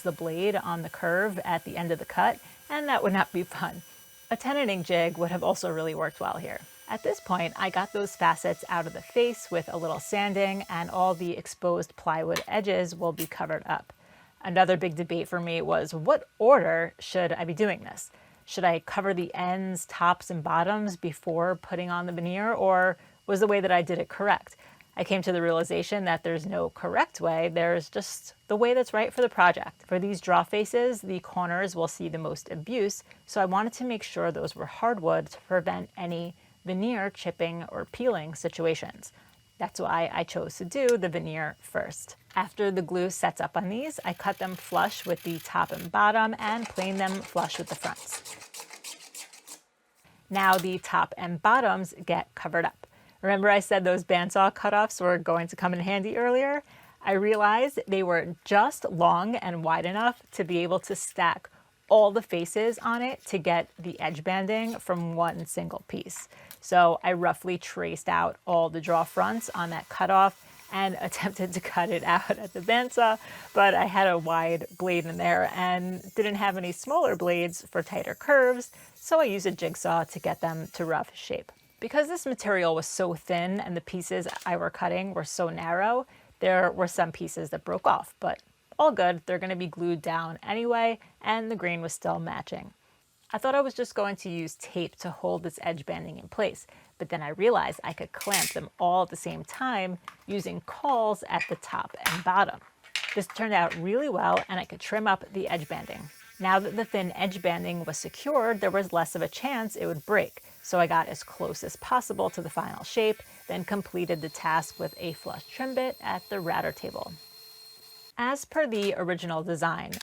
towards the blade on the curve at the end of the cut, and that would not be fun. A tenoning jig would have also really worked well here. At this point, I got those facets out of the face with a little sanding, and all the exposed plywood edges will be covered up. Another big debate for me was, what order should I be doing this? Should I cover the ends, tops, and bottoms before putting on the veneer, or was the way that I did it correct? I came to the realization that there's no correct way, there's just the way that's right for the project. For these draw faces, the corners will see the most abuse, so I wanted to make sure those were hardwood to prevent any veneer chipping or peeling situations. That's why I chose to do the veneer first. After the glue sets up on these, I cut them flush with the top and bottom and plane them flush with the fronts. Now the top and bottoms get covered up. Remember I said those bandsaw cutoffs were going to come in handy earlier? I realized they were just long and wide enough to be able to stack all the faces on it to get the edge banding from one single piece. So I roughly traced out all the draw fronts on that cutoff and attempted to cut it out at the bandsaw, but I had a wide blade in there and didn't have any smaller blades for tighter curves, so I used a jigsaw to get them to rough shape. Because this material was so thin and the pieces I were cutting were so narrow, there were some pieces that broke off, but all good, they're gonna be glued down anyway, and the grain was still matching. I thought I was just going to use tape to hold this edge banding in place, but then I realized I could clamp them all at the same time using cawls at the top and bottom. This turned out really well, and I could trim up the edge banding. Now that the thin edge banding was secured, there was less of a chance it would break, so I got as close as possible to the final shape, then completed the task with a flush trim bit at the router table. As per the original design,